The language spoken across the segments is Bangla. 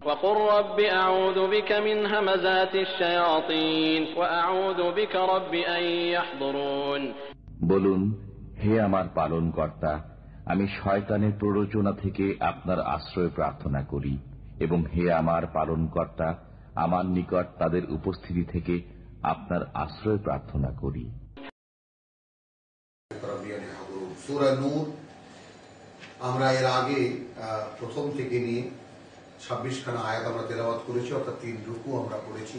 وقل رب أعوذ بك من همزات الشياطين وأعوذ بك رب أن يحضرون। বলুন, হে আমার পালনকর্তা, আমি শয়তানের প্ররোচনা থেকে আপনার আশ্রয় প্রার্থনা করি, এবং হে আমার পালনকর্তা, আমার নিকট তাদের উপস্থিতি থেকে আপনার আশ্রয় প্রার্থনা করি। সূরা নূর আমরা এর আগে প্রথম থেকে নিয়ে 26খানা আয়াত আমরা তেলাওয়াত করেছি, অর্থাৎ 3 রুকু আমরা পড়েছি।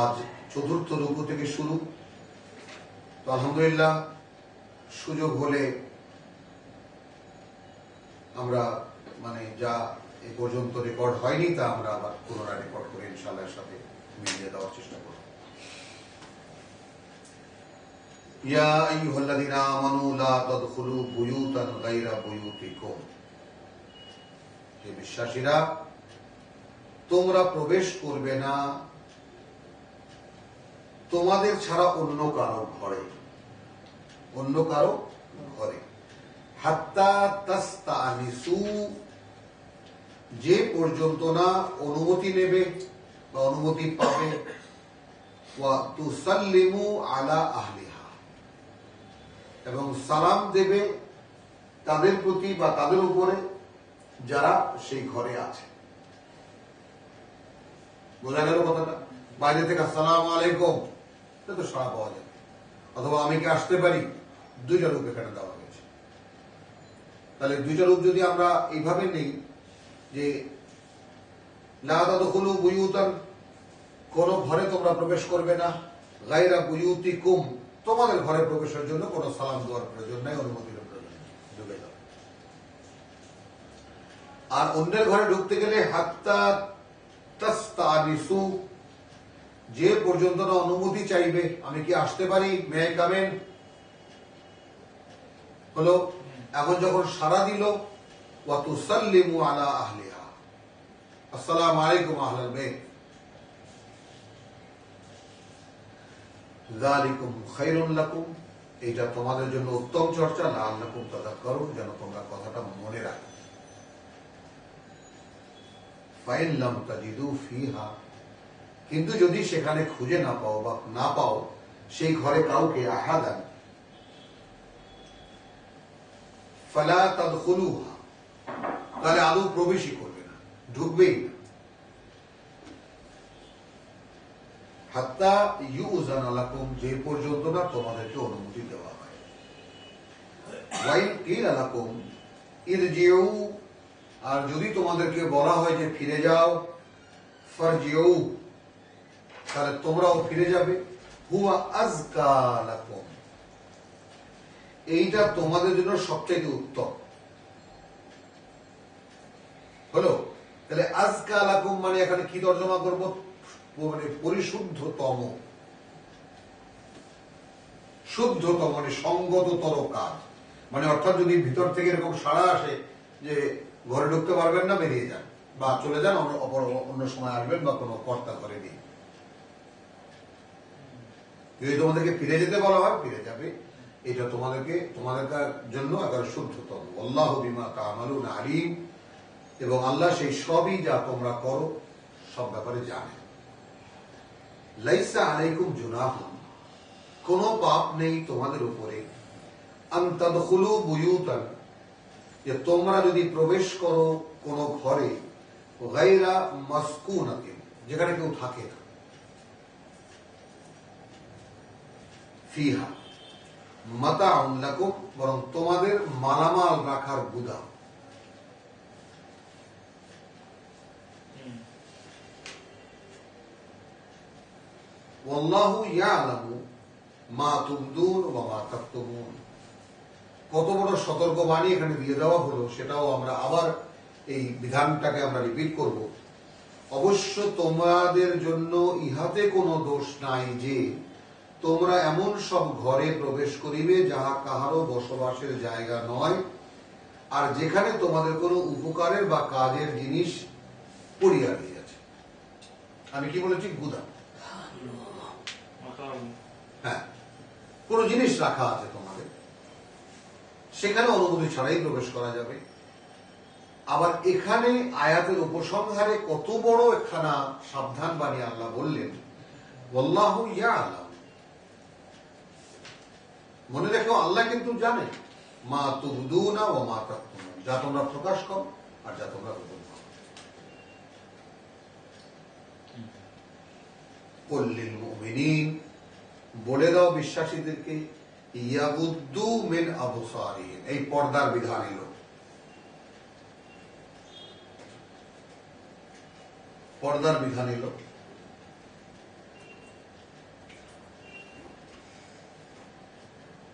আজ চতুর্থ রুকু থেকে শুরু। তো আলহামদুলিল্লাহ, সুযোগ হলে আমরা যা এ পর্যন্ত রেকর্ড হয়নি তা আমরা আবার পুনরায় রেকর্ড করে ইনশাআল্লাহ এর সাথে মিলিয়ে দেওয়ার চেষ্টা করব। ইয়া আইয়ুহাল্লাযীনা আমানু লা তাদখুলু বুয়ুতান গায়রা বুয়ুতিকুম, হে বিশ্বাসীরা, তোমরা প্রবেশ করবে না তোমাদের ছাড়া অন্য কারো ঘরে, হাত্তা তাস্তানিসু, যে পর্যন্ত না অনুমতি নেবে বা অনুমতি পাবে, ওয়া তুসাল্লিমু আলা আহলিহা, এবং সালাম দেবে তাদের প্রতি বা তাদের উপরে যারা সেই ঘরে আছে। বোঝা গেল কথাটা? বাইরে থেকে আসসালামু আলাইকুম এটা তো সাড়া পাওয়া যাবে, অথবা আমি কি আসতে পারি, 2টা রূপ এখানে দেওয়া হয়েছে। তাহলে 2টা রূপ যদি আমরা এইভাবে নেই যে লা তাদখুলু বুয়ুতান, কোন ঘরে তোমরা প্রবেশ করবে না, গায়রা বুয়ুতিকুম, তোমাদের ঘরে প্রবেশের জন্য কোন সালাম দেওয়ার প্রয়োজন নাই, অনুমতির প্রয়োজন নেই, ঢুকে যাও। আর অন্যের ঘরে ঢুকতে গেলে হাত্তা তাস্তানিসু, যে পর্যন্ত না অনুমতি চাইবে, আমি কি আসতে পারি, মে আই কাম ইন, হলো। এখন যখন সাড়া দিল, ওয়া তুসাল্লিমু আলা আহলিহা, আসসালামু আলাইকুম আহলাল বাইত, যালিকুম খায়রুন লাকুম, এটা তোমাদের জন্য উত্তম চর্চা, লাআল্লাকুম তাযাক্কারুন, যেন তোমরা কথাটা মনে রাখো। ফাইন লাম তাজিদু ফিহা, কিন্তু যদি সেখানে খুঁজে না পাও বা না পাও সেই ঘরে কাউকে, আহাদান, ফালা তাদখুলুহা, তাহলে আদৌ প্রবেশই করবে না, ঢুকবেই না, হাত্তা ইউযানা লাকুম, যে পর্যন্ত না তোমাদেরকে অনুমতি দেওয়া হয়। ওয়াইন কিলা লাকুম ইরজিউ, আর যদি তোমাদেরকে বলা হয় যে ফিরে যাও, ফারজিউ, তাহলে তোমরাও ফিরে যাবে। হুয়া আযকা লাকুম, এইটা তোমাদের জন্য সবচেয়ে উত্তম হলো। তাহলে আযকা লাকুম মানে এখানে কি তর্জমা করব, পরিশুদ্ধতম, শুদ্ধতম, সঙ্গততর কাজ, অর্থাৎ যদি ভিতর থেকে এরকম সাড়া আসে যে ঘরে ঢুকতে পারবেন না, বেরিয়ে যান বা চলে যান, অন্য সময় আসবেন বা কোনো কর্তা ঘরে নেই। যদি তোমাদেরকে ফিরে যেতে বলা হয়, ফিরে যাবে, এটা তোমাদের জন্য একেবারে শুদ্ধতম। আল্লাহু বিমা তা'মালুনা আলিম, এবং আল্লাহ সেই সবই যা তোমরা করো সব ব্যাপারে জানেন। লাইসা আলাইকুম জুনাহুন, কোন পাপ নেই তোমাদের উপরে, আন তাদখুলু বুয়ুতান, যে তোমরা যদি প্রবেশ করো কোন ঘরে, গায়রা মাসকুনাতিন, যেখানে কেউ থাকে না, ফিহা মাতাউন লাকুম, বরং তোমাদের মালামাল রাখার গুদাম। ওয়াল্লাহু ইয়ালামু মা তুবদুন ওয়া মা তাকতুমুন, কত বড় সতর্কবাণী এখানে দিয়ে দেওয়া হলো, সেটাও আমরা আবার এই বিধানটাকে আমরা রিপিট করব। অবশ্য তোমাদের জন্য ইহাতে কোনো দোষ নাই যে তোমরা এমন সব ঘরে প্রবেশ করিবে যাহা কাহারও বসবাসের জায়গা নয়, আর যেখানে তোমাদের কোনো উপকারের বা কাজের জিনিস পড়িয়া দিয়েছে। আমি কি বলেছি? গুদাম। হ্যাঁ, কোন জিনিস রাখা আছে তোমাদের, সেখানে অনুমতি ছাড়াই প্রবেশ করা যাবে। আবার এখানে আয়াতের উপসংহারে কত বড় একখানা সাবধান বাণী আল্লাহ বললেন, ওয়াল্লাহু ইয়ালাম। মনে রেখো, আল্লাহ কিন্তু জানে মা তুবদুনা ওয়া মা তাকতুমুন, যা তোমরা প্রকাশ করো আর যা তোমরা গোপন করো। কুল লিল মুমিনিন, বলে দাও বিশ্বাসীদেরকে, ইয়াগুদ্দু মিন আবসারিহিম, এই পর্দার বিধান এলো। পর্দার বিধান এলো।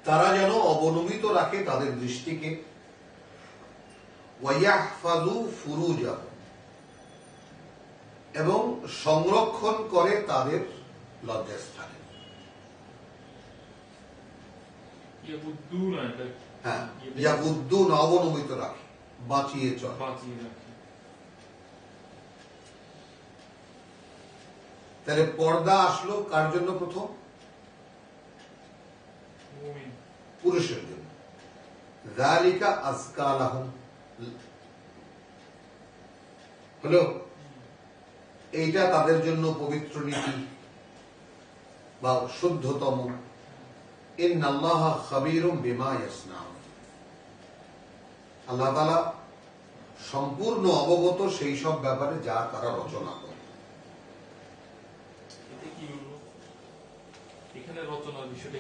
তারা যেন অবনমিত রাখে তাদের দৃষ্টিকে, ওয়ায়াহফাযু ফুরুজাহুম, এবং সংরক্ষণ করে তাদের লজ্জাস্থানে। হ্যাঁ, ইয়াগুদ্দুন, অবনমিত রাখে, বাঁচিয়ে চলে। তাহলে পর্দা আসলো কার জন্য? প্রথম পুরুষের জন্য। যালিকা আযকা লাহুম, হলো এইটা তাদের জন্য পবিত্র নীতি বা শুদ্ধতম। ইন্নাল্লাহা খাবীরুম বিমা ইয়াসনাউন, আল্লাহ তাআলা সম্পূর্ণ অবগত সেই সব ব্যাপারে যা তারা রচনা করে।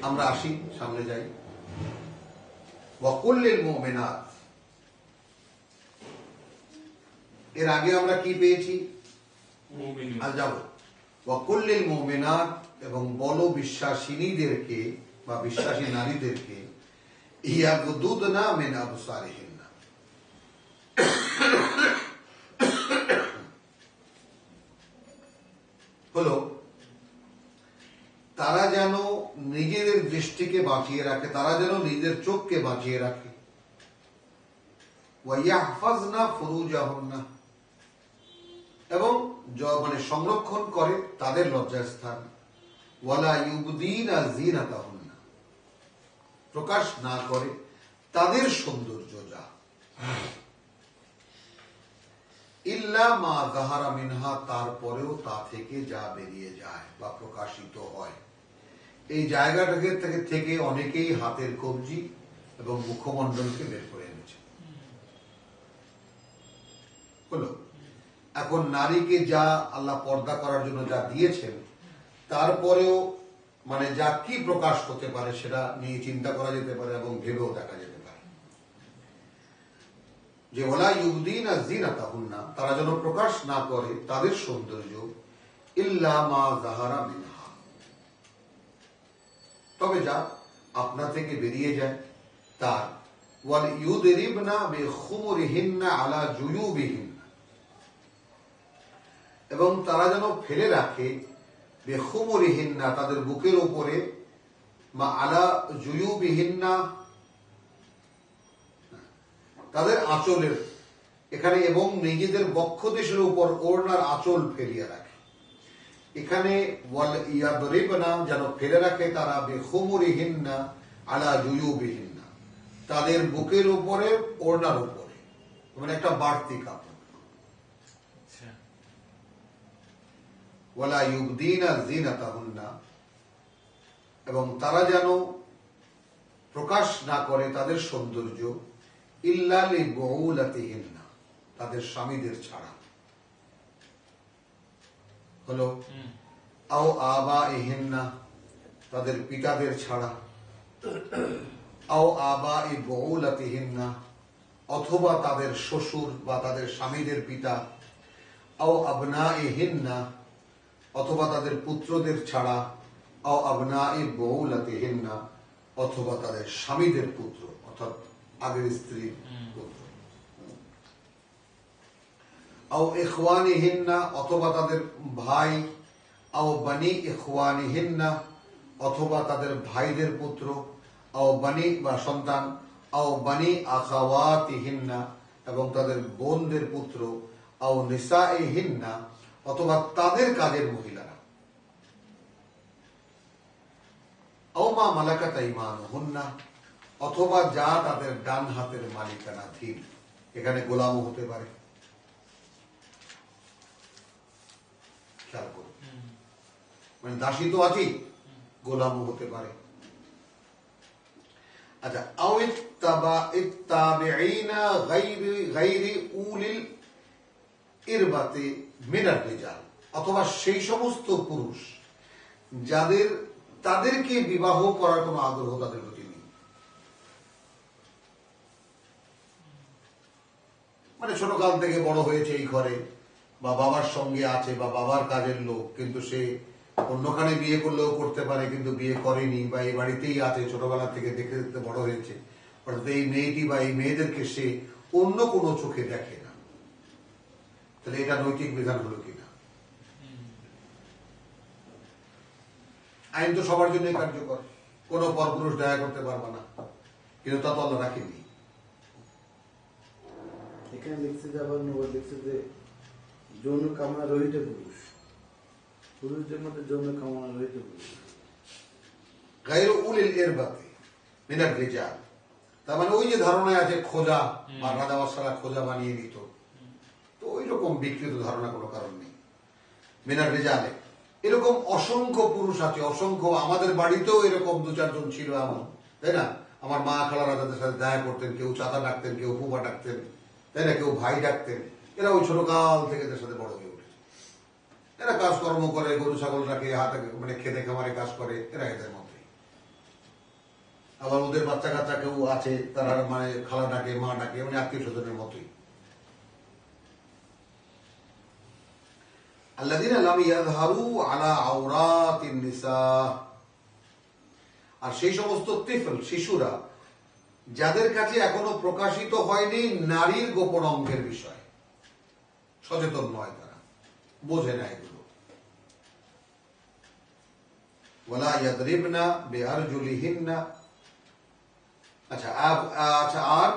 আমরা আসি, সামনে যাই। ওয়াকুল লিল মুমিনাত, এর আগে আমরা কি পেয়েছি? আজ যাব ওয়াকুল লিল মুমিনাত, এবং বলো বিশ্বাসিনীদেরকে বা বিশ্বাসী নারীদেরকে, ইয়াগুদুদনা মিন আবসারিহিন্না, হলো তারা যেন নিজেদের দৃষ্টিকে বাঁচিয়ে রাখে, তারা যেন নিজেদের চোখকে বাঁচিয়ে রাখে। ওয়ায়াহফাজনা ফুরুজাহুন্না, এবং মানে সংরক্ষণ করে তাদের লজ্জাস্থান। ওয়ালা ইউবদিনা যিনাতাহুন্না, প্রকাশ না করে তাদের সৌন্দর্য, যা ইল্লা মা যাহারা মিনহা, তারপরেও তা থেকে যা বেরিয়ে যায় বা প্রকাশিত হয়। এই জায়গাটাকে থেকে অনেকেই হাতের কবজি এবং মুখমণ্ডলকে বের করে এনেছে। হলো, এখন নারীকে যা আল্লাহ পর্দা করার জন্য যা দিয়েছেন, তারপরেও মানে যা কি প্রকাশ হতে পারে সেটা নিয়ে চিন্তা করা যেতে পারে এবং ভেবেও দেখা যেতে পারে। যে ওয়ালা ইউবদিনা যিনাতাহুন্না, তারা যেন প্রকাশ না করে তাদের সৌন্দর্য, ইল্লা মা যাহারা মিনহা, তবে যা আপনা থেকে বেরিয়ে যায় তার। ওয়াল ইউদরিবনা বিখুমুরিহিন্না আলা জুয়ুবিহিন্না, এবং তারা যেন ফেলে রাখে বিখুমুরিহিন্না, তাদের বুকের উপরে, মা আলা জুয়ুবিহিন্না, তাদের আঁচলের, এখানে এবং নিজেদের বক্ষদেশের উপর ওড়নার আঁচল ফেলিয়ে রাখে। এখানে ওয়াল ইয়াদরিবনা, যেন ফেলে রাখে তারা বিখুমুরিহিন্না আলা জুয়ুবিহিন্না, তাদের বুকের উপরে, ওড়নার উপরে, মানে একটা বাড়তি কাপড়। ওয়ালা ইউবদিনা যিনাতাহুন্না, এবং তারা যেন প্রকাশ না করে তাদের সৌন্দর্য, ইল্লা লিবুউলাতিহিন্না, তাদের স্বামীদের ছাড়া। হলো আও আবাইহিন্না, তাদের পিতাদের ছাড়া। আও আবাই বুউলাতিহিন্না, অথবা তাদের শ্বশুর বা তাদের স্বামীদের পিতা। আও আবনাইহিন্না, অথবা তাদের পুত্রদের ছাড়া। আও আবনাই বুউলাতিহিন্না, অথবা তাদের স্বামীদের পুত্র, অর্থাৎ আগের স্ত্রীর পুত্র। আও ইখওয়ানিহিন্না, অথবা তাদের ভাই। আও বানি ইখওয়ানিহিন্না, অথবা তাদের ভাইদের পুত্র। আও বানি বা সন্তান। আও বানি আখাওয়াতিহিন্না, এবং তাদের বোনদের পুত্র। আও নিসাইহিন্না, অথবা তাদের কাজের মহিলারা। আও মা মালাকাত আইমানুহুন্না, অথবা যা তাদের ডান হাতের মালিকানাধীন। এখানে গোলামও হতে পারে, খেয়াল করুন, মানে দাসী তো আছেই, গোলামও হতে পারে। আচ্ছা, আও ইত্তাবিঈনা গায়রি উলিল ইরবাতি মিনার রিজাল, অথবা সেই সমস্ত পুরুষ তাদেরকে বিবাহ করার কোন আগ্রহ তাদের প্রতি নেই, মানে ছোটকাল থেকে বড় হয়েছে এই ঘরে, বা বাবার সঙ্গে আছে, বা বাবার কাজের লোক, কিন্তু সে অন্যখানে বিয়ে করলেও করতে পারে, কিন্তু বিয়ে করেনি, বা এই বাড়িতেই আছে, ছোটবেলা থেকে দেখে দেখতে বড় হয়েছে, অর্থাৎ এই মেয়েটি বা এই মেয়েদেরকে সে অন্য কোনো চোখে দেখে না। তাহলে এটা নৈতিক বিধান হলো কিনা? আইন তো সবার জন্যই কার্যকর, কোন পরপুরুষ দয়া করতে পারবে না, কিন্তু তা তো আল্লাহ রাখেনি। এখানে লিখছে যে, আবার নবর লিখছে যে যৌন কামনা রহিত পুরুষ, পুরুষদের মধ্যে যৌন কামনা রহিত পুরুষ, গায়রু উলিল ইরবাতি মিনার রিজাল, তার মানে ওই যে ধারণায় আছে খোঁজা, বা রাজা বাদশারা খোঁজা বানিয়ে নিত, তো ওই রকম বিকৃত ধারণা কোনো কারণ নেই। মিনার রিজালে এরকম অসংখ্য পুরুষ আছে, অসংখ্য, আমাদের বাড়িতেও এরকম 2-4 জন ছিল এমন, তাই না? আমার মা খালারা তাদের সাথে দেখা করতেন, কেউ চাচা ডাকতেন, কেউ ফুফা ডাকতেন, তাই না, কেউ ভাই ডাকতেন। এরা ওই ছোটকাল থেকে এদের সাথে বড় হয়ে উঠেছে। এরা কাজকর্ম করে, গরু ছাগল রাখে, হাতে মানে খেতে খামারে কাজ করে, এরা এদের মধ্যে। আবার ওদের বাচ্চা কাচ্চা কেউ আছে, তারা মানে খালা ডাকে, মা ডাকে, মানে আত্মীয় স্বজনের মতোই। আল্লাযীনা লাম ইয়াযহারু আলা আওরাতিন নিসা, আর সেই সমস্ত তিফল, শিশুরা, যাদের কাছে এখনো প্রকাশিত হয়নি নারীর গোপন অঙ্গের বিষয়, সচেতন নয়, তারা বোঝে না এগুলো। ওয়ালা ইয়াদরিবনা বিআরজুলিহিন্না, আচ্ছা আর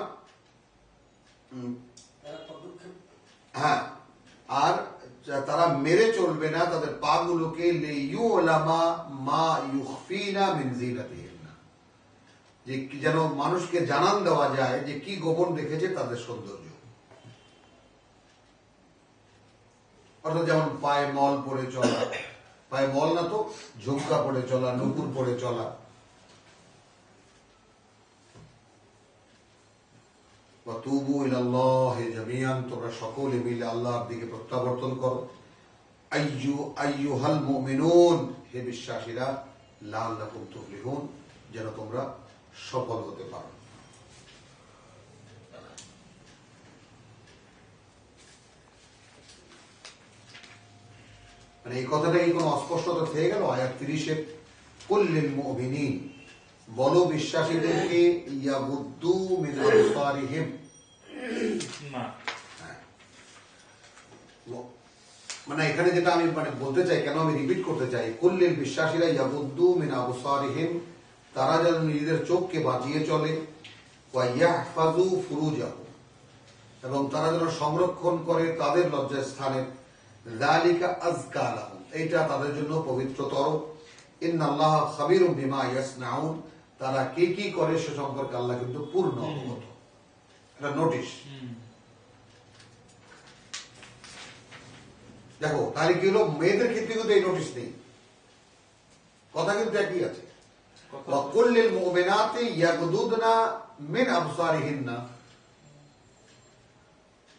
হ্যাঁ, আর তারা মেরে চলবে না তাদের পাগুলোকে, লিইউলামা মা ইউখফিনা মিন যিনাতিহিন্না, যে যেন মানুষকে জানান দেওয়া যায় যে কি গোপন রেখেছে তাদের সৌন্দর্য। অর্থাৎ যেমন পায়ে মল পরে চলা, পায়ে মল না তো ঝুমকা পরে চলা, নুপুর পরে চলা, ওয়াতুবু ইলাল্লাহি জামিআন, তোমরা সকলে মিলে আল্লাহর দিকে প্রত্যাবর্তন করো। আইয়ুহাল মুমিনুন, হে বিশ্বাসীরা, লাআল্লাকুম তুফলিহুন, যেন তোমরা সফল হতে পারো। মানে এই কথাটা কি কোনো অস্পষ্টতা থেকে গেল? আয়াত 30-এ কুল্লিল মুমিনিন, বলো বিশ্বাসীদেরকে, ইয়াগুদ্দু মিন আবসারিহিম, মানে এখানে যেটা আমি মানে বলতে চাই, কেন আমি রিপিট করতে চাই, কুল্লিল বিশ্বাসীরা ইয়াগুদ্দু মিন আবসারিহিম, তারা যেন নিজেদের চোখকে বাঁচিয়ে চলে, ওয়া ইয়াহফাজু ফুরুজাহুম, এবং তারা যেন সংরক্ষণ করে তাদের লজ্জাস্থানের, যালিকা আযকা লাহুম, এইটা তাদের জন্য পবিত্রতর। ইন্নাল্লাহা খাবীরুম বিমা ইয়াসনাউন, তারা কি কি করে সে সম্পর্কে আল্লাহ কিন্তু পূর্ণ অবগত। এটা নোটিশ। দেখো তাহলে কি হলো, মেয়েদের ক্ষেত্রে কিন্তু এই নোটিশ নেই, কথা কিন্তু একই আছে। ওয়া কুল্লিল মুমিনাতি ইয়াগুদুদনা মিন আবসারিহিন্না,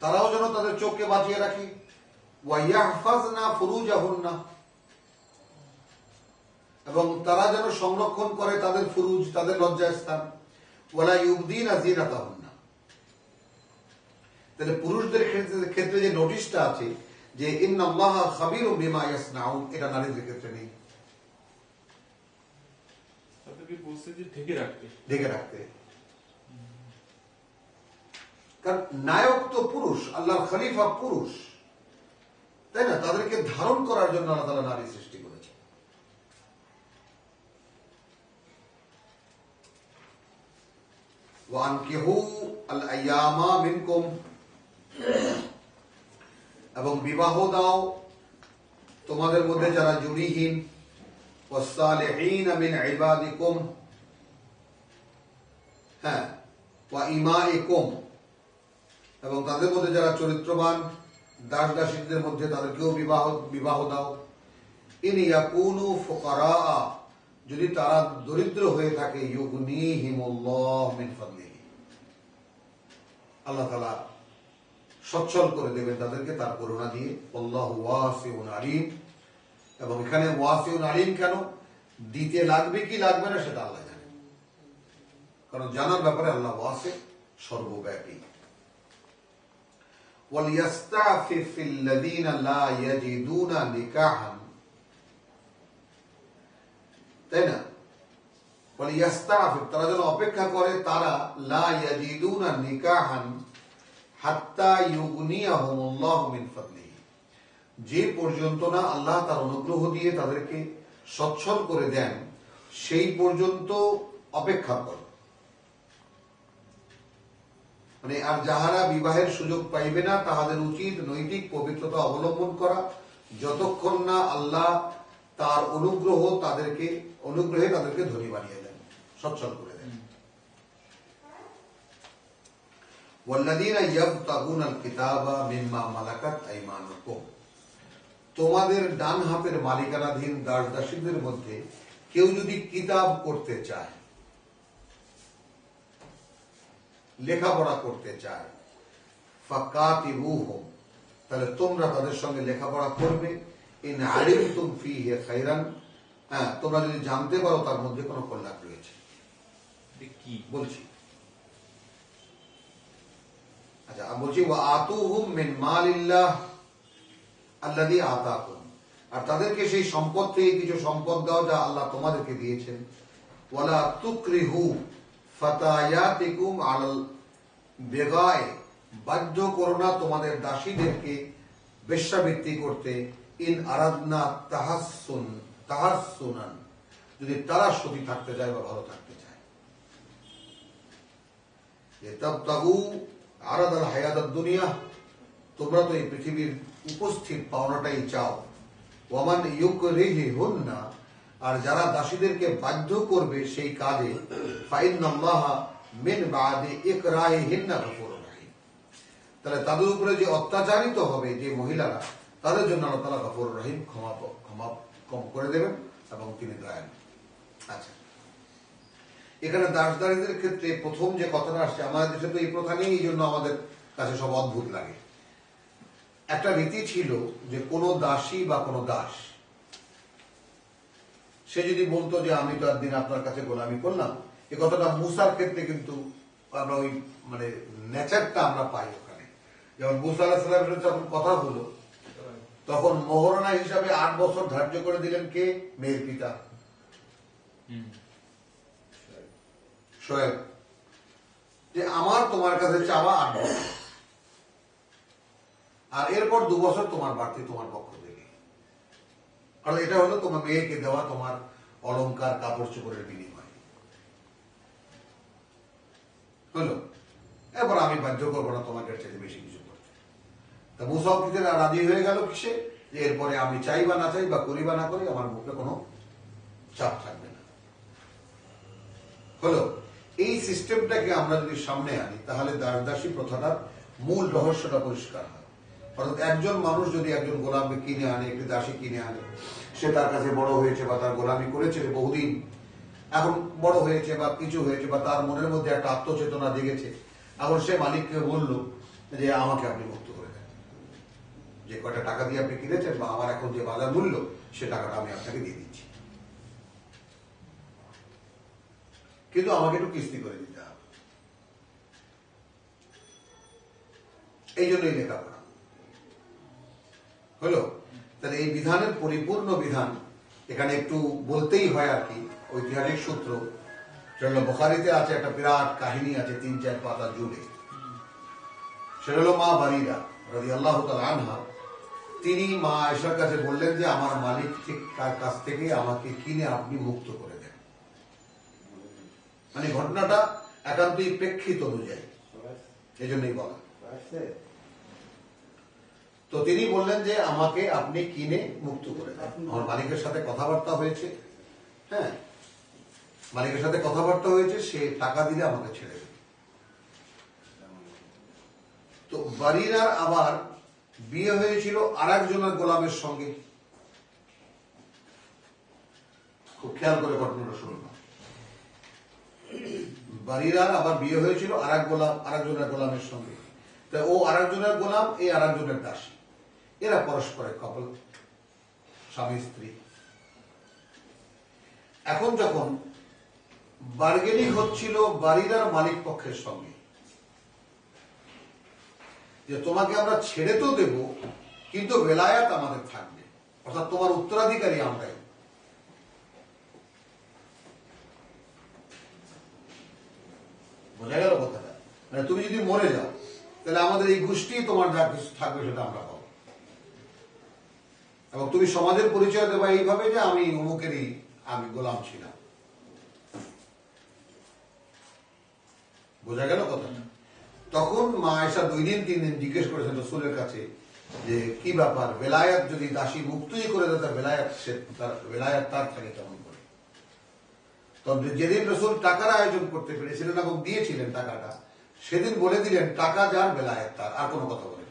তারাও যেন তাদের চোখকে বাঁচিয়ে রাখি। ওয়া ইয়াহফাজনা ফুরুজাহুন্না, এবং তারা যেন সংরক্ষণ করে তাদের ফুরুজ, তাদের লজ্জাস্থান। ওয়ালা ইউবদিনা যিনাতাহুন্না, তাহলে পুরুষদের ক্ষেত্রে যে নোটিশটা আছে যে ইন্নাল্লাহা খাবীরুম বিমা ইয়াসনাউন, এটা নারীদের ক্ষেত্রে নেই। তাদেরকে বলছে যে ঢেকে রাখতে, কারণ নায়ক তো পুরুষ, আল্লাহর খলিফা পুরুষ, তাই না? তাদেরকে ধারণ করার জন্য আল্লাহ তাআলা নারী সৃষ্টি করেছে। ওয়ানকিহু আল আইয়ামা মিনকুম, এবং বিবাহ দাও তোমাদের মধ্যে যারা জুরিহীন, ওয়াসসালিহিন মিন ইবাদিকুম, হ্যাঁ, ওয়া ইমাইকুম, এবং তাদের মধ্যে যারা চরিত্রবান দাস দাসীদের মধ্যে তাদেরকেও বিবাহ দাও। ইন ইয়াকুনু ফুকারা, যদি তারা দরিদ্র হয়ে থাকে, ইউগনিহিমুল্লাহ মিন ফাদলিহি, আল্লাহ তাআলা সচ্ছল করে দেবেন তাদেরকে তার করুণা দিয়ে। আল্লাহু ওয়াসিউন আলিম। এবং এখানে ওয়াসিউন আলিম কেন, দিতে লাগবে কি লাগবে না সেটা আল্লাহ জানেন, কারণ জানার ব্যাপারে আল্লাহ ওয়াসি, সর্বব্যাপী। ওয়ালিয়াস্তাফিফিল্লাযীনা লা ইয়াজিদুনা নিকাহান, তাই না? ওয়ালিয়াস্তাফিফ, তারা যেন অপেক্ষা করে, তারা লা ইয়াজিদুনা নিকাহান হাত্তা ইউগনিয়াহুমুল্লাহু মিন ফাদলিহি, যে পর্যন্ত না আল্লাহ তার অনুগ্রহ দিয়ে তাদেরকে সচ্ছল করে দেন সেই পর্যন্ত অপেক্ষা কর। মানে আর যাহারা বিবাহের সুযোগ পাইবে না তাহাদের উচিত নৈতিক পবিত্রতা অবলম্বন করা, যতক্ষণ না আল্লাহ তার অনুগ্রহে তাদেরকে ধনী বানিয়ে দেন, সচ্ছল করে দেন। ওয়াল্লাযীনা ইয়াবতাগুনাল কিতাবা মিম্মা মালাকাত আইমানুকুম, তোমাদের ডান হাতের মালিকানাধীন দাস দাসীদের মধ্যে কেউ যদি কিতাব করতে চায়, লেখাপড়া করতে চায়, ফাকাতিবুহুম, তাহলে তোমরা তাদের সঙ্গে লেখাপড়া করবে। ইন আলিমতুম ফীহি খায়রান, তোমরা যদি জানতে পারো তার মধ্যে কোনো কল্যাণ রয়েছে। কি বলছি, আচ্ছা বলছি, ওয়া আতুহুম মিন মালিল্লাহ আল্লাযী আতাকুম, আর তাদেরকে সেই সম্পদ থেকে কিছু সম্পদ দাও যা আল্লাহ তোমাদেরকে দিয়েছেন। ওয়ালা তুকরিহু ফাতায়াতিকুম আলাল বিগায়, বাধ্য করো না তোমাদের দাসীদেরকে বেশ্যাবৃত্তি করতে। ইন আরাদনা তাহাসসুনান, যদি তারা সুখী থাকতে চায় বা ভালো থাকতে চায়। তাবতাগু আরাদাল হায়াতাদ দুনিয়া, তোমরা তো এই পৃথিবীর উপস্থিত পাওনাটাই চাও। ওয়ামান ইউকরিহুন্না, আর যারা দাসীদেরকে বাধ্য করবে সেই কাজে, ফাইন্নাল্লাহা মিন বাদি ইকরাহিহিন্না গফুরুর রহিম, তাহলে তাদের উপরে যে অত্যাচারিত হবে যে মহিলারা, তাদের জন্য আল্লাহ তাআলা গফুরুর রহিম, ক্ষমা করে দেবেন এবং তিনি দয়ালু। আচ্ছা, এখানে দাসদারীদের ক্ষেত্রে প্রথম যে কথাটা আসছে, আমাদের দেশে তো এই প্রথা নেই, এই জন্য আমাদের কাছে সব অদ্ভুত লাগে। একটা রীতি ছিল যে কোনো দাসী বা কোনো দাস, সে যদি বলতো যে আমি তো একদিন আপনার কাছে গোলামি করলাম, এই কথাটা মুসার ক্ষেত্রে কিন্তু আমরা ওই মানে নেচারটা আমরা পাই ওখানে। যেমন মুসা আলাইহিস সালামের যখন কথা হলো, তখন মোহরানা হিসাবে 8 বছর ধার্য করে দিলেন কে? মেয়ের পিতা শোয়েব, যে আমার তোমার কাছে চাওয়া 8 বছর, আর এরপর 2 বছর তোমার বাড়তি তোমার পক্ষ থেকে। কারণ এটা হলো তোমার মেয়েকে দেওয়া তোমার অলংকার, কাপড় চোপড়ের বিনিময় হলো। এরপর আমি বাধ্য করবো না তোমাকে চাইতে বেশি কিছু করতে। তা মুসা রাজি হয়ে গেল কিসে, যে এরপরে আমি চাই বা না চাই বা করি বা না করি, আমার মুখে কোনো চাপ থাকবে না। হলো, এই সিস্টেমটাকে আমরা যদি সামনে আনি, তাহলে দাসদাসী প্রথাটার মূল রহস্যটা পরিষ্কার হয়। অর্থাৎ একজন মানুষ যদি একজন গোলামকে কিনে আনে, একটি দাসী কিনে আনে, সে তার কাছে বড় হয়েছে বা তার গোলামি করেছে বহুদিন, এখন বড় হয়েছে বা কিছু হয়েছে, বা তার মনের মধ্যে একটা আত্মচেতনা জেগেছে, এখন সে মালিককে বলল যে আমাকে আপনি মুক্ত করে দেন, যে কয়টা টাকা দিয়ে আপনি কিনেছেন বা আমার এখন যে বাজার মূল্য, সে টাকাটা আমি আপনাকে দিয়ে দিচ্ছি, কিন্তু আমাকে একটু কিস্তি করে দিতে হবে। এই জন্যই লেখাপড়া হলো। তাহলে এই বিধানের পরিপূর্ণ বিধান এখানে একটু বলতেই হয় আর কি, ঐতিহাসিক সূত্র। সেটা বুখারীতে আছে, একটা বিরাট কাহিনী আছে 3-4 পাতা জুড়ে। সেটা হলো মা বারিরা রাদিয়াল্লাহু তাআলা আনহা, তিনি মা আয়েশার কাছে বললেন যে আমার মালিক ঠিক তার কাছ থেকে আমাকে কিনে আপনি মুক্ত করে দেন। মানে ঘটনাটা একান্তই প্রেক্ষিত অনুযায়ী, এই জন্যই বলা। তো তিনি বললেন যে আমাকে আপনি কিনে মুক্ত করে দেন। আমার মালিকের সাথে কথাবার্তা হয়েছে, হ্যাঁ, মালিকের সাথে কথাবার্তা হয়েছে, সে টাকা দিলে আমাকে ছেড়ে দেবে। তো তো বারিরার আবার বিয়ে হয়েছিল আর একজনের গোলামের সঙ্গে। খুব খেয়াল করে ঘটনাটা শুনুন। বারিরার আবার বিয়ে হয়েছিল আর একজনের গোলামের সঙ্গে। তাই ও আর একজনের গোলাম, এই আর একজনের দাসী, এরা পরস্পরের কাপল, স্বামী স্ত্রী। এখন যখন বার্গেনিং হচ্ছিল বারিরার মালিক পক্ষের সঙ্গে যে তোমাকে আমরা ছেড়ে তো দেব, কিন্তু বেলায়াত আমাদের থাকবে, অর্থাৎ তোমার উত্তরাধিকারী আমরাই। বোঝা গেল কথাটা? মানে তুমি যদি মরে যাও তাহলে আমাদের এই গোষ্ঠী তোমার যা কিছু থাকবে সেটা আমরা পাবো, এবং তুমি সমাজের পরিচয় দেবা এইভাবে যে আমি অমুকেরই আমি গোলাম ছিলাম। বোঝা গেল কথা? তখন মা আয়েশা 2 দিন 3 দিন জিজ্ঞেস করেছেন রাসূলের কাছে যে কি ব্যাপার, বেলায়াত যদি দাসী মুক্তই করে দেয় বেলায়াত তার থাকে কেমন করে? তবে যেদিন রাসূল টাকার আয়োজন করতে পেরেছিলেন এবং দিয়েছিলেন টাকাটা, সেদিন বলে দিলেন টাকা যার বেলায়াত তার, আর কোনো কথা বলেন।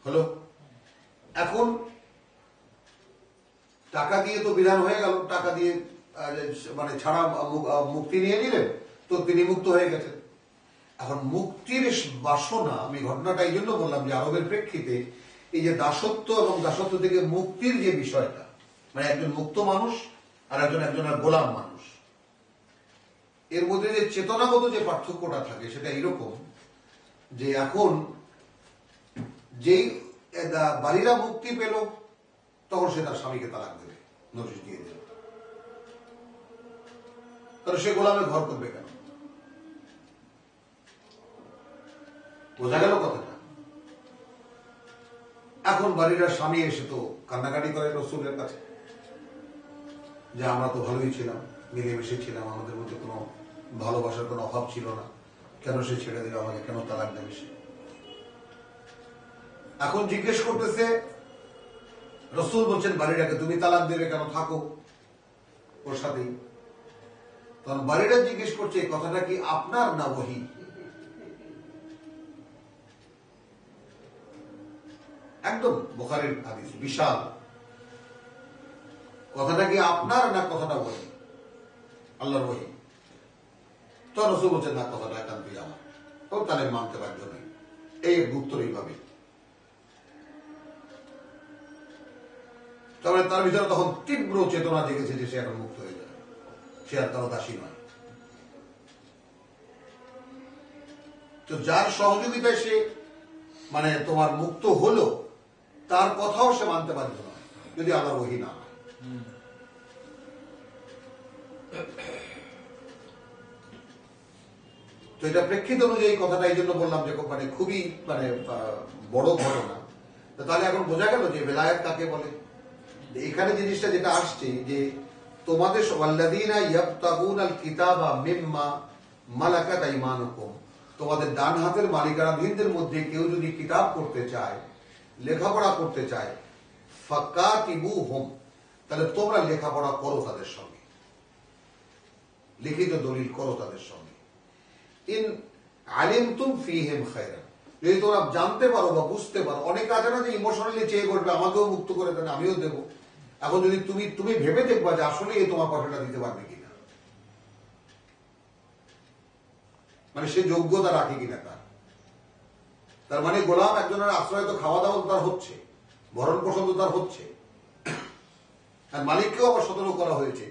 হলো? এখন টাকা দিয়ে তো বিধান হয়ে গেল, টাকা দিয়ে মানে ছাড়া মুক্তি নিয়ে নিলেন, তো তিনি মুক্ত হয়ে গেছেন। এখন মুক্তির বাসনা, আমি ঘটনাটা এই জন্য বললাম যে আরবের প্রেক্ষিতে এই যে দাসত্ব এবং দাসত্ব থেকে মুক্তির যে বিষয়টা, মানে একজন মুক্ত মানুষ আর একজনের গোলাম মানুষ, এর মধ্যে যে চেতনাগত যে পার্থক্যটা থাকে সেটা এরকম যে এখন যেই বাড়িরা মুক্তি পেল তখন সে তার স্বামীকে তালাক দেবে, নোটিশ দিয়ে দেবে। তাহলে সে গোলামের ঘর করবে কেন? বোঝা গেল কথাটা? এখন বাড়ির স্বামী এসে তো কান্নাকাটি করে রাসূলের কাছে যে আমরা তো ভালোই ছিলাম, মিলেমিশে ছিলাম, আমাদের মধ্যে কোনো ভালোবাসার কোনো অভাব ছিল না, কেন সে ছেড়ে দিল আমাকে, কেন তালাক দেবে সে? এখন জিজ্ঞেস করতেছে, রাসূল বলছেন বাড়িটাকে তুমি তালাক দেবে কেন, থাকো ওর সাথেই। তখন বাড়িটা জিজ্ঞেস করছে কথাটা কি আপনার না ওহী? একদম বুখারীর হাদিস, বিশাল। কথাটা কি আপনার না কথাটা ওহী, আল্লাহর ওহী? তো রাসূল বলছেন না, কথাটা একান্তই আমার। তো তাহলে মানতে বাধ্য নেই, এই উত্তর এইভাবে। তবে তার ভিতরে তখন তীব্র চেতনা জেগেছে যে সে এখন মুক্ত হয়ে যাবে, সে আর কারো দাসী নয়। তো যার সহযোগিতায় সে মানে তোমার মুক্ত হলো, তার কথাও সে মানতে বাধ্য নয় যদি আল্লাহর ওহী না হয়। তো এটা প্রেক্ষিত অনুযায়ী কথাটা এই জন্য বললাম যে মানে খুবই মানে বড় ঘটনা। তাহলে এখন বোঝা গেল যে বেলায়াত কাকে বলে। এখানে জিনিসটা যেটা আসছে যে তোমাদের ওয়াল্লাযীনা ইয়াবতাগুনাল কিতাবা মিম্মা মালাকাত আইমানুকুম, তোমাদের ডান হাতের মালিকানাধীনদের মধ্যে কেউ যদি কিতাব পড়তে চায়, লেখাপড়া করতে চায়, ফাকাতিবুহুম, তাহলে তোমরা লেখাপড়া করো তাদের সঙ্গে, লিখিত দলিল করো তাদের সঙ্গে। ইন আলিমতুম ফীহিম খায়রান, যদি তোমরা জানতে পারো বা বুঝতে পারো, অনেকে আছে না যে ইমোশনালি চেয়ে করবে আমাকেও মুক্ত করে দেন, আমিও দেব। এখন যদি তুমি ভেবে দেখবা যে আসলে এই তোমার কথাটা দিতে পারবে কিনা, মানে সে যোগ্যতা রাখে কিনা তার মানে গোলাম একজনের আশ্রয় তো খাওয়া দাওয়া তার হচ্ছে, ভরণ পোষণ তো তার হচ্ছে, আর মালিককেও আবার সতর্ক করা হয়েছে।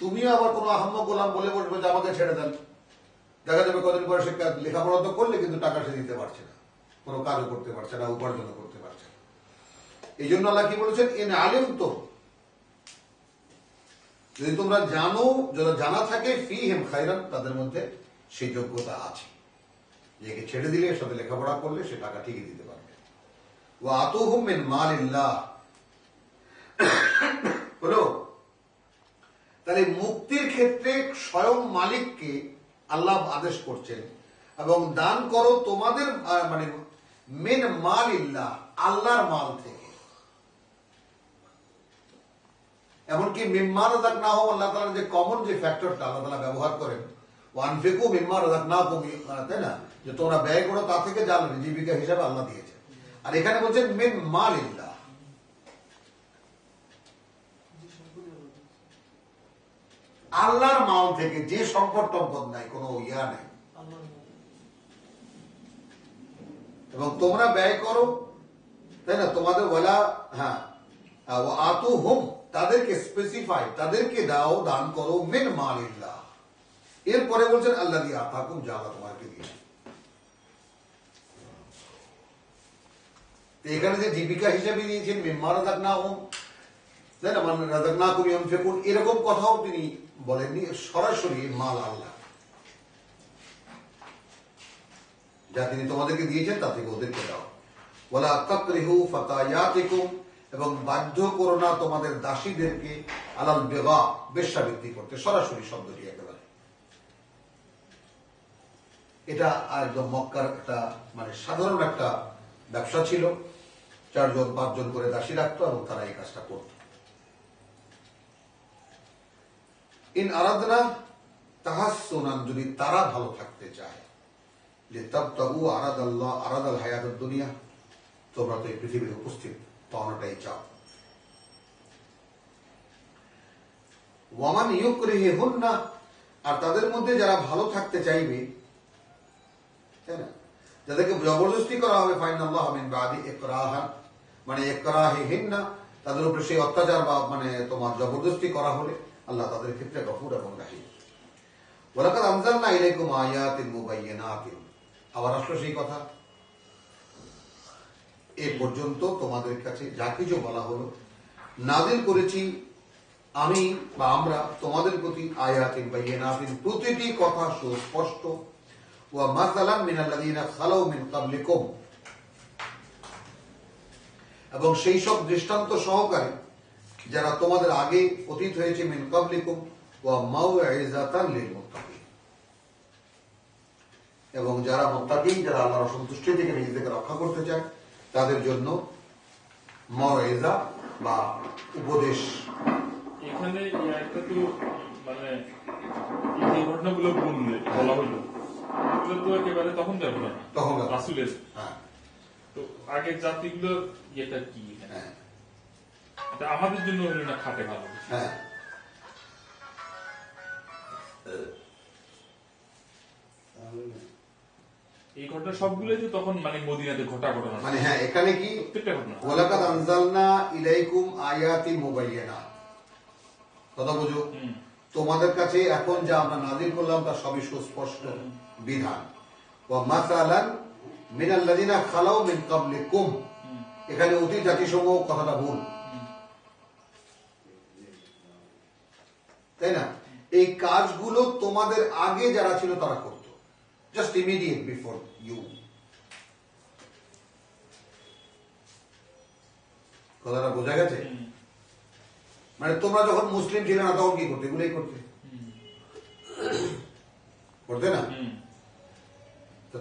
তুমিও আবার কোনো আহম্মক গোলাম বলে বসবে যে আমাকে ছেড়ে দেন, দেখা যাবে কদিন পরে সে লেখাপড়া তো করলে কিন্তু টাকা সে দিতে পারছে না, কোনো কাজও করতে পারছে না, উপার্জনও করতে পারছে না। এই জন্য আল্লাহ কি বলেছেন, ইন আলিমতুম, যদি তোমরা জানো, যারা জানা থাকে, ফীহিম খায়রান, তাদের মধ্যে সেই যোগ্যতা আছে যে একে ছেড়ে দিলে, সাথে লেখাপড়া করলে সে টাকা ঠিকই দিতে পারবে। ওয়া আতুহুম মিন মালিল্লাহ, হলো? তাহলে মুক্তির ক্ষেত্রে স্বয়ং মালিককে আল্লাহ আদেশ করছেন, এবং দান করো তোমাদের মানে মিন মালিল্লাহ, আল্লাহর মাল থেকে। এমনকি মিম্মা রাযাকনাহুম, আল্লাহ তাআলা যে কমন যে ফ্যাক্টরটা আল্লাহ তাআলা ব্যবহার করেন, ওয়ানফিকু মিম্মা রাযাকনাকুম, তাই না, যে তোমরা ব্যয় করো তা থেকে যা জীবিকা হিসাবে আল্লাহ দিয়েছে। আর এখানে বলছেন মিন মালিল্লাহ, আল্লাহর মাল থেকে, যে সম্পদ টম্পদ নাই, কোনো ইয়া নাই, এবং তোমরা ব্যয় করো, তাই না, তোমাদের ওয়ালা, হ্যাঁ, আতু হুম, তাদেরকে স্পেসিফাই, তাদেরকে দাও, দান করো, মিন মালিল্লাহ। এরপরে বলছেন আল্লাহ দিয়ে আতাকুম, যা আল্লাহ তোমাকে দিয়েছে। এখানে যে জীবিকা হিসেবে দিয়েছেন মিম্মা রাযাকনাহুম, তাই না, মানে রাযাকনাকুম ইউনফিকুন, এরকম কথাও তিনি বলেননি, সরাসরি মাল আল্লাহ, যা তিনি তোমাদেরকে দিয়েছেন তা থেকে ওদেরকে দাও। ওয়ালা তাকরিহু ফাতায়াতিকুম, এবং বাধ্য করো না তোমাদের দাসীদেরকে আলাল বিগা, বেশ্যাবৃত্তি করতে, সরাসরি শব্দটি একেবারে। এটা একদম মক্কার একটা মানে সাধারণ একটা ব্যবসা ছিল, 4-5 করে দাসী রাখতো এবং তারা এই কাজটা করত। ইন আরাদনা তাহাসসুনান, যদি তারা ভালো থাকতে চায়, যে তাবতাগু আরাদাল হায়াতুদ দুনিয়া, তোমরা তো এই পৃথিবীতে উপস্থিত পাওনাটাই চাও। ওয়ামান ইউকরিহুন্না, আর তাদের মধ্যে যারা ভালো থাকতে চাইবে, তাই না, যাদেরকে জবরদস্তি করা হবে, ফাইনাল্লাহ মিন বাদি ইকরাহা, মানে ইকরাহিহিন্না, তাদের উপরে সেই অত্যাচার বা মানে তোমার জবরদস্তি করা হলে আল্লাহ তাদের ক্ষেত্রে গফুর এবং রাহিম। ওয়ালাকাদ আনজালনা ইলাইকুম আয়াতিন মুবায়্যিনাতিন, আবার আসলো সেই কথা, এ পর্যন্ত তোমাদের কাছে যা কিছু বলা হলো, নাজিল করেছি আমি বা আমরা তোমাদের প্রতি আয়াতিন বায়্যিনাতিন, প্রতিটি কথা সুস্পষ্ট, ওয়া মাসালান মিনাল্লাযীনা খালাউ মিন ক্বাবলিকুম, এবং সেই সব দৃষ্টান্ত সহকারে যারা তোমাদের আগে অতীত হয়েছে, মিন ক্বাবলিকুম, ওয়া মাউইযাতান লিল মুত্তাকিন, এবং যারা মুত্তাকিন, যারা আল্লাহর অসন্তুষ্টি থেকে নিজেদেরকে রক্ষা করতে চায়, তাদের জন্য মাউইযা বা উপদেশ। এখানে একটা তো মানে এই ঘটনাগুলো বলা হলো, এগুলো তো একেবারে তখন যাবে না, তখন রাসূলের, হ্যাঁ, তো আগের জাতিগুলো এটা কি, হ্যাঁ, এটা আমাদের জন্য হলো না খাটে ভালো, হ্যাঁ। এই ঘটনা সবগুলোই তো তখন মানে মদিনাতে ঘটা ঘটনা, মানে হ্যাঁ, এখানে কি প্রত্যেকটা ঘটনা। ওয়ালাকাদ আনজালনা ইলাইকুম আয়াতিন মুবায়্যিনাত, কথা বুঝো, তোমাদের কাছে এখন যা আমরা নাযিল করলাম তা সবই সুস্পষ্ট বিধান। ওয়া মাসালান মিনাল্লাযীনা খালাউ মিন ক্বাবলিকুম, এখানে অতীত জাতিসমূহ কথাটা ভুল, তাই না, এই কাজগুলো তোমাদের আগে যারা ছিল তারা করত, জাস্ট ইমিডিয়েট বিফোর ইউ। কথাটা বোঝা গেছে? মানে তোমরা যখন মুসলিম ছিলে না তখন কি করতে? এগুলোই করতে না?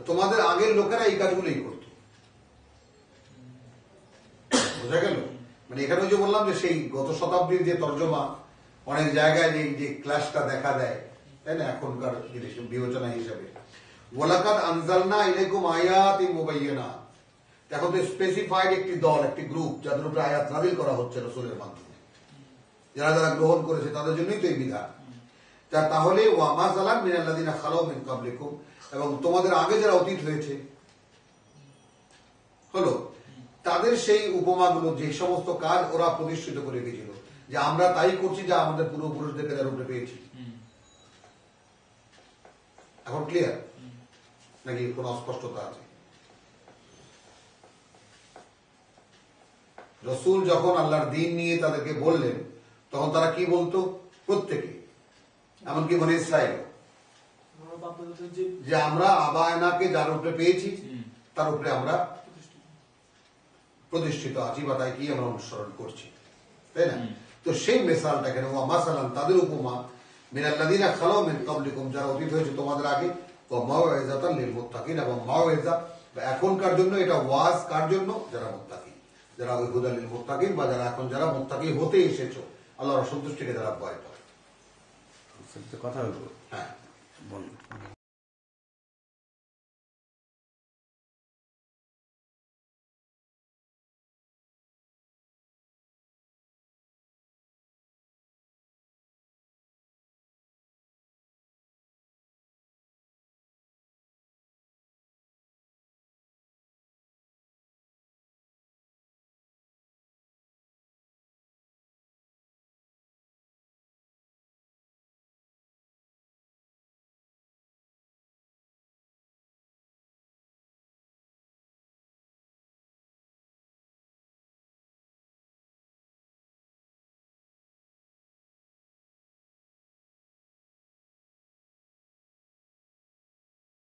তোমাদের আগের লোকেরা এই কাজগুলোই করত, বোঝা গেল? মানে এখানে যে বললাম যে সেই গত শতাব্দীর যে তর্জমা, অনেক জায়গায় যে ক্লাসটা দেখা দেয়, তাই না, এখনকার জিনিস বিবেচনা হিসাবে, ওয়ালাকাদ আনজালনা ইলাইকুম আয়াতিন মুবায়্যিনাত, এখন তো স্পেসিফাইড একটি দল, একটি গ্রুপ, যাদের উপরে আয়াত নাযিল করা হচ্ছে রাসূলের মাধ্যমে, যারা যারা গ্রহণ করেছে তাদের জন্যই তো এই বিধান। তাহলে ওয়া মাসালান মিনাল্লাযীনা খালাউ মিন ক্বাবলিকুম, এবং তোমাদের আগে যারা অতীত হয়েছে হলো, তাদের সেই উপমাগুলো, যে সমস্ত কাজ ওরা প্রতিষ্ঠিত করে গিয়েছিল, যে আমরা তাই করছি যা আমাদের পূর্বপুরুষদেরকে যার উপরে পেয়েছি। এখন ক্লিয়ার নাকি কোন অস্পষ্টতা আছে? রসুল যখন আল্লাহর দ্বীন নিয়ে তাদেরকে বললেন, তখন তারা কি বলতো? প্রত্যেকে, এমনকি বনি ইসরাঈল, যে আমরা আবায়নাকে যার উপরে পেয়েছি তার উপরে আমরা প্রতিষ্ঠিত আছি, বা তাই কি আমরা অনুসরণ করছি, তাই না? তো সেই মেসালটা কেন, ওয়া মাসালান, তাদের উপমা, মিনাল্লাযীনা খালাউ মিন ক্বাবলিকুম, যারা অতীত হয়েছে তোমাদের আগে, ওয়া মাউইযাতান লিল মুত্তাকিন, এবং মাউইযা এখনকার জন্য, এটা ওয়াজ কার জন্য? যারা মুত্তাকি, যারা ওই হুদা লিল মুত্তাকিন, বা যারা এখন যারা মুত্তাকি হতে এসেছো, আল্লাহর অসন্তুষ্টিকে যারা ভয় পায়। কথা বলবো